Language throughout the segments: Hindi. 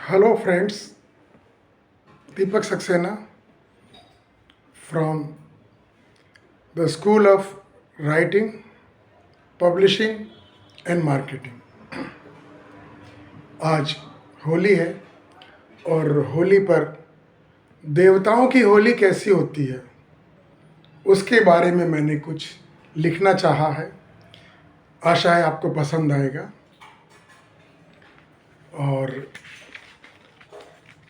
Hello friends, Deepak Saxena from the School of Writing, Publishing and Marketing. आज होली है और होली पर देवताओं की होली कैसी होती है उसके बारे में मैंने कुछ लिखना चाहा है। आशा है आपको पसंद आएगा। और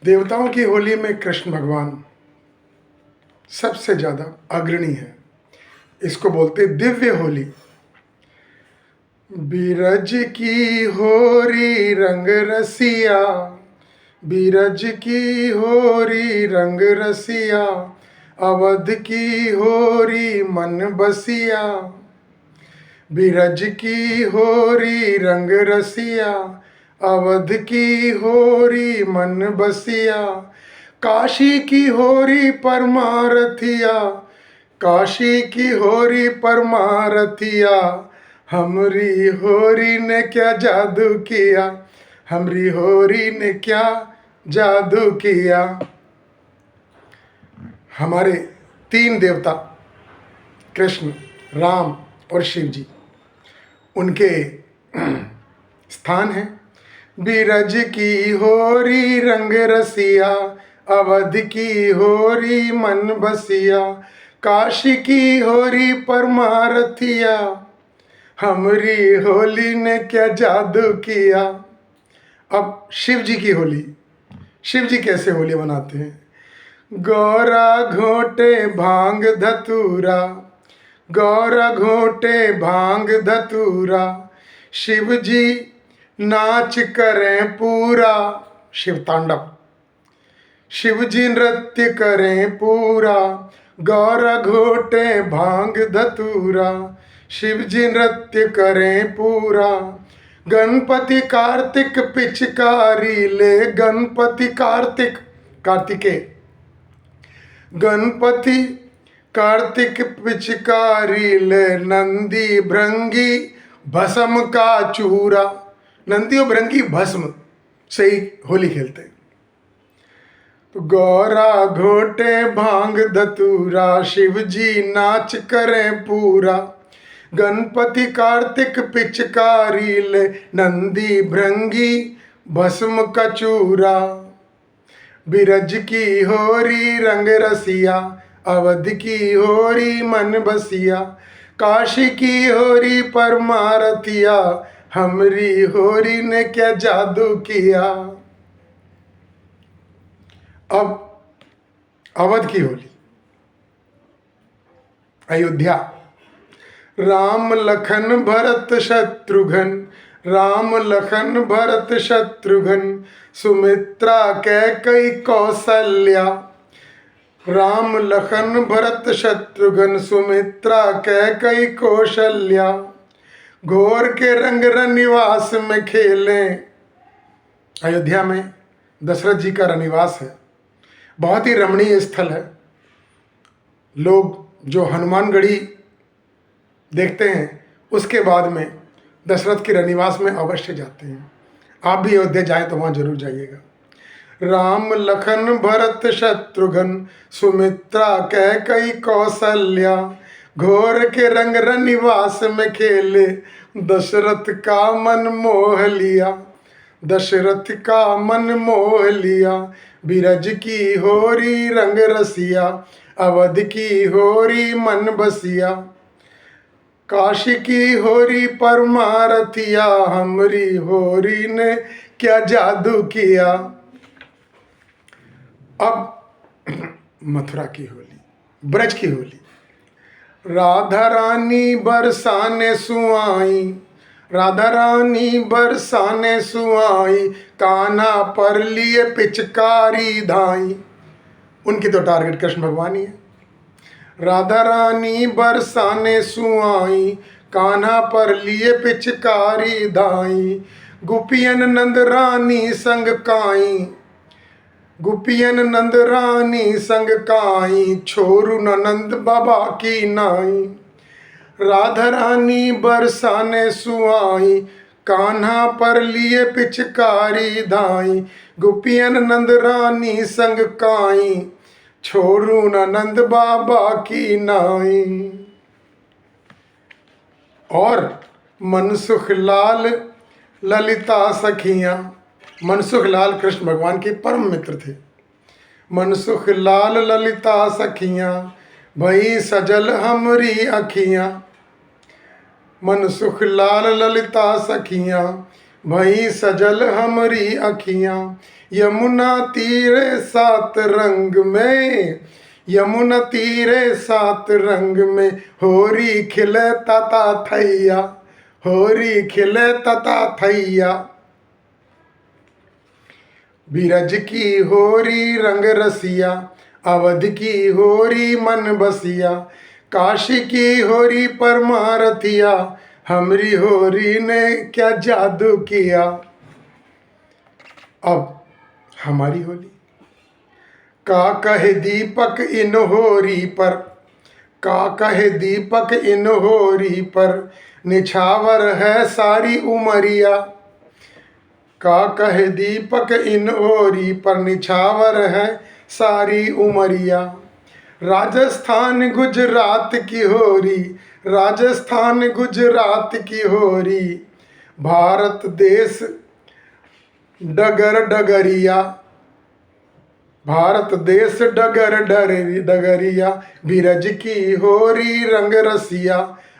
देवताओं की होली में कृष्ण भगवान सबसे ज़्यादा अग्रणी है। इसको बोलते दिव्य होली। बीरज की होरी रंग रसिया, बीरज की होरी रंग रसिया, अवध की होरी मन बसिया। बीरज की होरी रंग रसिया, अवध की होरी मन बसिया। काशी की होरी परमारथिया, काशी की होरी परमारथिया। हमरी होरी ने क्या जादू किया, हमरी होरी ने क्या जादू किया। हमारे तीन देवता कृष्ण, राम और शिव जी, उनके स्थान हैं। बीरज की होरी रंग रसिया, अवध की होरी मन बसिया। काशी की होरी परमारथिया, हमरी होली ने क्या जादू किया। अब शिव जी की होली, शिव जी कैसे होली मनाते हैं। गौरा घोटे भांग धतूरा, गौरा घोटे भांग धतूरा। शिव जी नाच करें पूरा, शिव तांडव। शिव जी नृत्य करें पूरा, गौरा घोटे भांग धतूरा। शिव जी नृत्य करें पूरा। गणपति कार्तिक पिचकारी ले, गणपति कार्तिक कार्तिके, गणपति कार्तिक पिचकारी ले। नंदी भृंगी भस्म का चूरा, नंदी और भृंगी भस्म से ही होली खेलते हैं। तो गौरा घोटे भांग धतूरा, शिव जी नाच करें पूरा। गणपति कार्तिक पिचकारी ले, नंदी भृंगी भस्म का चूरा। बीरज की होरी रंग रसिया, अवध की होरी मन बसिया। काशी की होरी परमारथिया, हमरी होरी ने क्या जादू किया। अब अवध की होली, अयोध्या। राम लखन भरत शत्रुघ्न, राम लखन भरत शत्रुघ्न। सुमित्रा कैकई कौसल्या, राम लखन भरत शत्रुघ्न। सुमित्रा कैकई कौशल्या। घोर के रंग रनिवास में खेलें, अयोध्या में दशरथ जी का रनिवास है। बहुत ही रमणीय स्थल है। लोग जो हनुमानगढ़ी देखते हैं उसके बाद में दशरथ के रनिवास में अवश्य जाते हैं। आप भी अयोध्या जाएं तो वहाँ जरूर जाइएगा। राम लखन भरत शत्रुघ्न, सुमित्रा कैकई कौसल्या। घोर के रंग रनिवास में खेले, दशरथ का मन मोह लिया, दशरथ का मन मोह लिया। बीरज की होरी रंग रसिया, अवध की होरी मन बसिया। काशी की होरी परमारथिया, हमरी होरी ने क्या जादू किया। अब मथुरा की होली, ब्रज की होली। राधा रानी बरसाने सुआई, राधा रानी बरसाने सुआई। कान्हा पर लिए पिचकारी धाई, उनकी तो टारगेट कृष्ण भगवान ही है। राधा रानी बरसाने सुआई, कान्हा पर लिए पिचकारी धाई। गोपियन नंद रानी संग काई, गोपियन नंद रानी संग काई। छोरू नंद बाबा की नाई। राधा रानी बरसाने सुआई, कान्हा पर लिए पिचकारी धाई, गोपियन नंद रानी संग काई, छोड़ू न नंद बाबा की नाई। और मनसुख लाल ललिता सखियाँ, मनसुख लाल कृष्ण भगवान के परम मित्र थे। मनसुख लाल ललिता सखियाँ, भई सजल हमरी अखियाँ। मनसुख लाल ललिता सखियाँ, भई सजल हमरी अखियाँ। यमुना तीरे सात रंग में, यमुना तीरे सात रंग में, होरी खिले तता थैया, होरी खिले तता थैया। बिरज की होरी रंग रसिया, अवध की होरी मन बसिया। काशी की होरी परमारथिया, हमरी होरी ने क्या जादू किया। अब हमारी होली। का कहे दीपक इन होरी पर, का कहे दीपक इन होरी पर, निछावर है सारी उमरिया। का कहे दीपक इन होरी पर, निछावर है सारी उमरिया। राजस्थान गुजरात की होरी, राजस्थान गुजरात की होरी, भारत देश डगर डगरिया, भारत देश डगर डगरिया। बिरज की होरी रंग रसिया,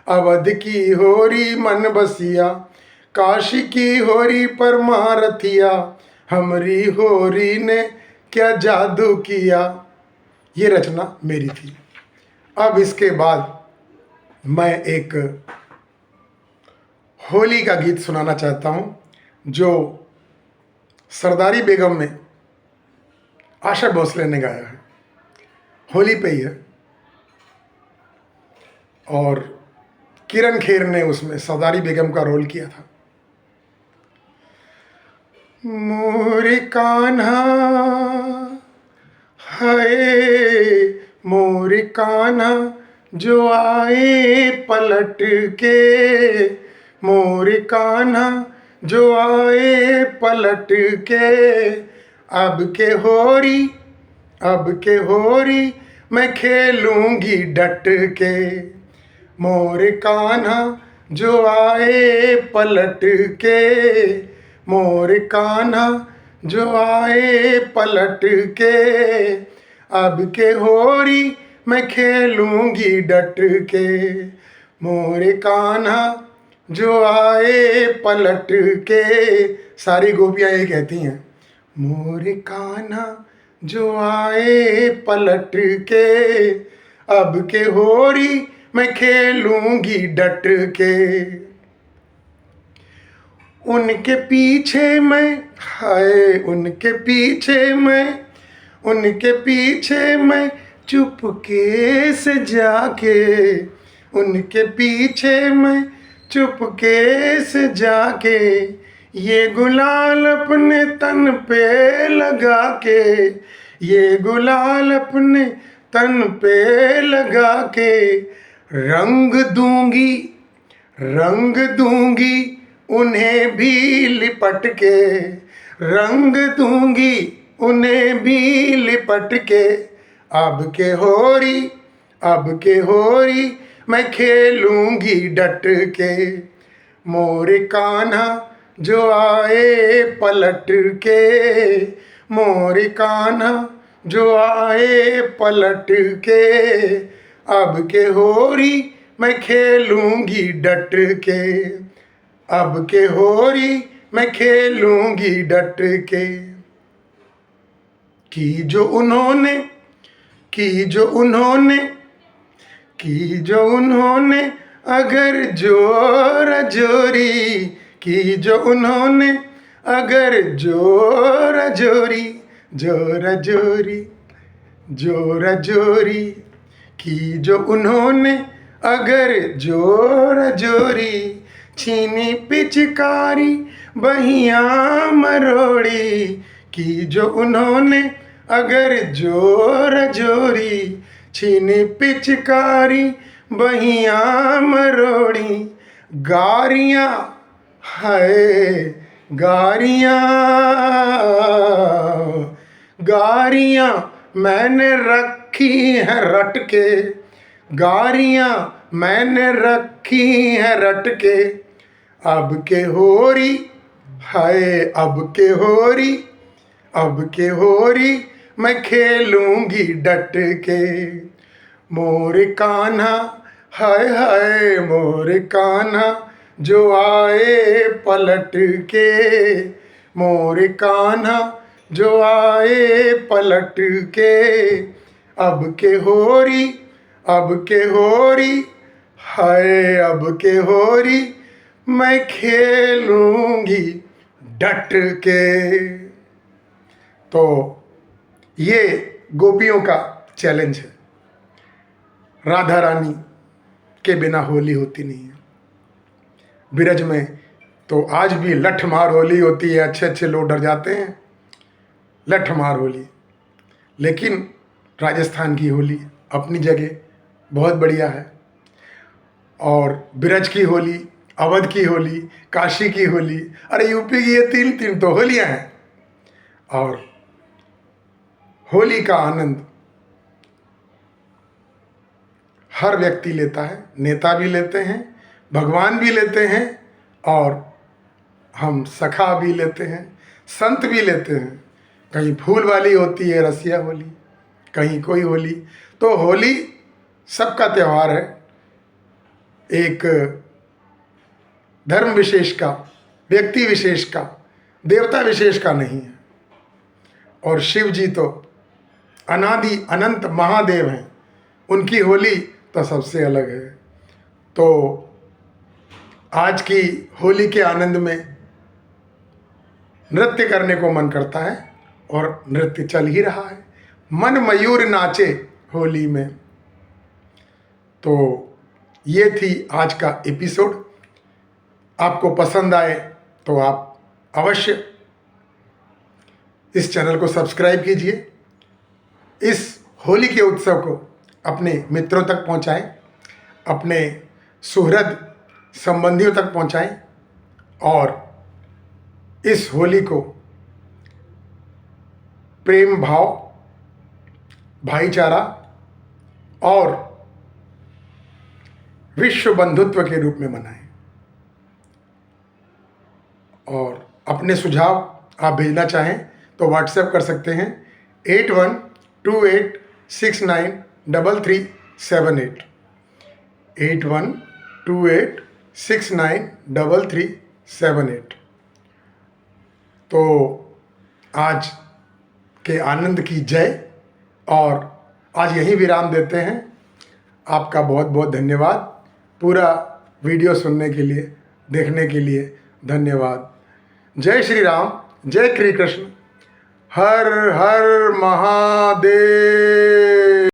अवध की होरी मन बसिया। काशी की होरी परमारथिया, हमरी होरी ने क्या जादू किया। ये रचना मेरी थी। अब इसके बाद मैं एक होली का गीत सुनाना चाहता हूँ, जो सरदारी बेगम में आशा भोसले ने गाया है। होली पे ही है, और किरण खेर ने उसमें सरदारी बेगम का रोल किया था। मोरे कान्हा हाय, मोरे कान्हा जो आए पलट के, मोरे कान्हा जो आए पलट के। अब के होरी, अब के होरी मैं खेलूंगी डट के। मोरे कान्हा जो आए पलट के, मोरे कान्हा जो आए पलट के। अब के होरी मैं खेलूंगी डट के। मोरे कान्हा जो आए पलट के। सारी गोपियाँ ये कहती हैं, मोरे कान्हा जो आए पलट के। अब के होरी मैं खेलूंगी डट के। उनके पीछे मैं, हाय उनके पीछे मैं, उनके पीछे मैं चुपके से जाके, उनके पीछे मैं चुपके से जाके। ये गुलाल अपने तन पे लगा के, ये गुलाल अपने तन पे लगा के। रंग दूंगी, रंग दूंगी उन्हें भी लिपट के, रंग दूंगी उन्हें भी लिपट के। अब के होरी, अब के होरी मैं खेलूंगी डट के। मोरे कान्हा जो आए पलट के, मोरे कान्हा जो आए पलट के। अब के होरी मैं खेलूंगी डट के। अब के होरी मैं खेलूंगी डट के। की जो उन्होंने, की जो उन्होंने, की जो उन्होंने अगर जोर जोरी, की जो उन्होंने अगर जोर जोरी, जोर जोरी, जोर जोरी। की जो उन्होंने अगर जोर जोरी, छीनी पिचकारी बहिया मरोड़ी। की जो उन्होंने अगर जोर जोरी, छीनी पिचकारी बहिया मरोड़ी। गारियाँ, हाय गारियाँ गारियाँ मैंने रखी हैं रट के, गारियाँ मैंने रखी हैं रट के, अब के होरी, हाय अब के होरी, अब के होरी मैं खेलूंगी डट के। मोर कान्हा, हाय हाय मोर कान्हा जो आए पलट के, मोर कान्हा जो आए पलट के, अब के होरी, अब के होरी, हाय अब के होरी मैं खेलूंगी डट के। तो ये गोपियों का चैलेंज है। राधा रानी के बिना होली होती नहीं है। ब्रज में तो आज भी लठमार होली होती है, अच्छे अच्छे लोग डर जाते हैं, लठमार होली। लेकिन राजस्थान की होली अपनी जगह बहुत बढ़िया है। और ब्रज की होली, अवध की होली, काशी की होली, अरे यूपी की ये तीन तीन तो होलियां हैं। और होली का आनंद हर व्यक्ति लेता है, नेता भी लेते हैं, भगवान भी लेते हैं, और हम सखा भी लेते हैं, संत भी लेते हैं। कहीं फूल वाली होती है रसिया होली, कहीं कोई होली। तो होली सबका त्यौहार है, एक धर्म विशेष का, व्यक्ति विशेष का, देवता विशेष का नहीं है। और शिव जी तो अनादि अनंत महादेव हैं, उनकी होली तो सबसे अलग है। तो आज की होली के आनंद में नृत्य करने को मन करता है, और नृत्य चल ही रहा है। मन मयूर नाचे होली में। तो ये थी आज का एपिसोड। आपको पसंद आए तो आप अवश्य इस चैनल को सब्सक्राइब कीजिए। इस होली के उत्सव को अपने मित्रों तक पहुंचाएं, अपने सुहृद संबंधियों तक पहुंचाएं, और इस होली को प्रेम भाव, भाईचारा और विश्व बंधुत्व के रूप में मनाएं। और अपने सुझाव आप भेजना चाहें तो व्हाट्सएप कर सकते हैं 8128693378, 8128693378। तो आज के आनंद की जय, और आज यहीं विराम देते हैं। आपका बहुत बहुत धन्यवाद। पूरा वीडियो सुनने के लिए, देखने के लिए धन्यवाद। जय श्री राम, जय श्री कृष्ण, हर हर महादेव।